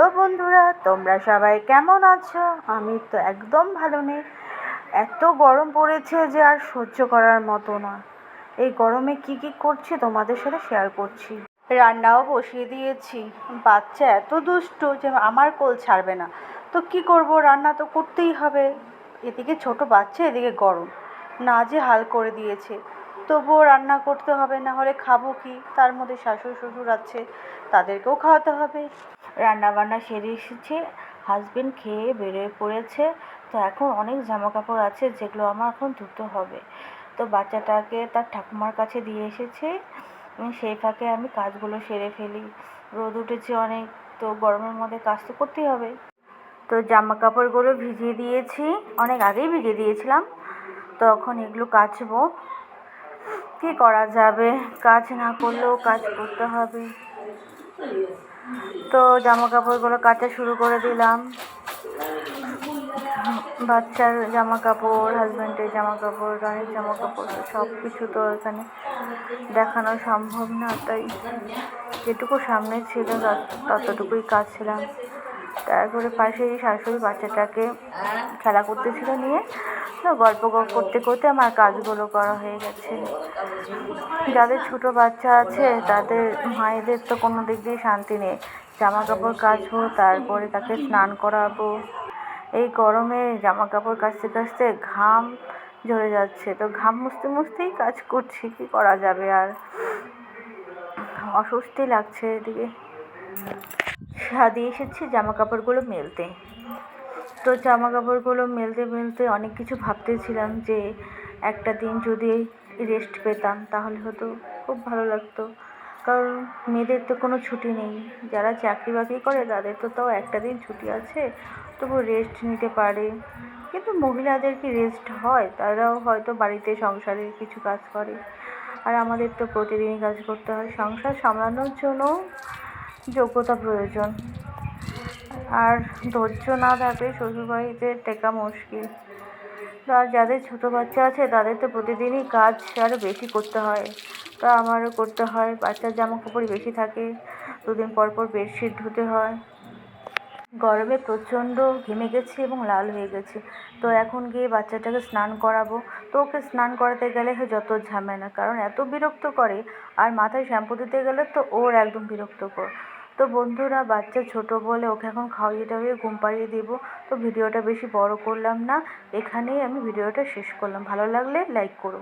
Hello বন্ধুরা, তোমরা সবাই কেমন আছো? আমি তো একদম ভালো নেই। এত গরম পড়েছে যে আর সহ্য করার মতো না। এই গরমে কি করছি তোমাদের সাথে শেয়ার করছি। রান্নাও বসিয়ে দিয়েছি। বাচ্চা এত দুষ্ট যে আমার কোল ছাড়বে না। তো কি করব, রান্না তো করতেই হবে। এদিকে ছোট বাচ্চা, এদিকে গরম, না যে হাল করে দিয়েছে। তবুও রান্না করতে হবে, না হলে খাবো কি? তার মধ্যে শাশুড়ি শ্বশুর আছে, তাদেরকেও খাওয়াতে হবে। রান্না বান্না সেরে এসেছে, হাজবেন্ড খেয়ে বেরিয়ে পড়েছে। তো এখন অনেক জামা কাপড় আছে যেগুলো আমার এখন ধুতে হবে। তো বাচ্চাটাকে তার ঠাকুমার কাছে দিয়ে এসেছে, সেই ফাঁকে আমি কাজগুলো সেরে ফেলি। রোদ উঠেছে অনেক, তো গরমের মধ্যে কাজ তো করতেই হবে। তো জামা কাপড়গুলো ভিজিয়ে দিয়েছি, অনেক আগেই ভিজিয়ে দিয়েছিলাম। তো এখন এগুলো কাচবো। কি করা যাবে, কাজ না করলেও কাজ করতে হবে। তো জামা কাপড়গুলো কাচা শুরু করে দিলাম। বাচ্চার জামা কাপড়, হাজব্যান্ডের জামা কাপড়, রানীর জামা কাপড়, সব কিছু তো এখানে দেখানো সম্ভব না, তাই যেটুকু সামনে ছিল ততটুকুই কাচছিলাম। তারপরে পাশেই শাশুড়ি বাচ্চাটাকে খেলা করতেছিল নিয়ে, তো গল্প করতে করতে আমার কাজগুলো করা হয়ে গেছে। যাদের ছোট বাচ্চা আছে তাদের মায়েদের তো কোনো দিক দিয়ে শান্তি নেই। জামা কাপড় কাচবো, তারপরে তাকে স্নান করাবো। এই গরমে জামা কাপড় কাচতে কাচতে ঘাম ঝরে যাচ্ছে, তো ঘাম মুছতে মুছতেই কাজ করছি, কি করা যাবে আর। অস্বস্তি লাগছে। এদিকে দিয়ে এসেছি জামা কাপড়গুলো মেলতে। তো জামা কাপড়গুলো মেলতে মেলতে অনেক কিছু ভাবতেছিলাম যে একটা দিন যদি রেস্ট পেতাম তাহলে হয়তো খুব ভালো লাগতো। কারণ মেয়েদের তো কোনো ছুটি নেই, যারা চাকরি বাকরি করে তাদের তো তাও একটা দিন ছুটি আছে, তবু রেস্ট নিতে পারে। কিন্তু মহিলাদের কি রেস্ট হয়? তারাও হয়তো বাড়িতে সংসারের কিছু কাজ করে, আর আমাদের তো প্রতিদিনই কাজ করতে হয়। সংসার সামলানোর জন্য যোগ্যতা প্রয়োজন, আর ধৈর্য না থাকলে শ্বশুরবাড়িতে টেকা মুশকিল। আর যাদের ছোটো বাচ্চা আছে তাদের তো প্রতিদিনই কাজ আরও বেশি করতে হয়, তা আমারও করতে হয়। বাচ্চার জামা কাপড় বেশি থাকে, দুদিন পর পর বেডশিট ধুতে হয়। গরমে প্রচণ্ড ঘেমে গেছি এবং লাল হয়ে গেছি। তো এখন গিয়ে বাচ্চাটাকে স্নান করাবো। তো ওকে স্নান করাতে গেলে যত ঝামেলা, কারণ এত বিরক্ত করে। আর মাথায় শ্যাম্পু দিতে গেলে তো ওর একদম বিরক্তকর। তো বন্ধুরা, বাচ্চা ছোট বলে ওকে এখন খাওয়িয়ে টাওয়িয়ে ঘুম পাড়িয়ে দেবো। তো ভিডিওটা বেশি বড় করলাম না, এখানেই আমি ভিডিওটা শেষ করলাম। ভালো লাগলে লাইক করো।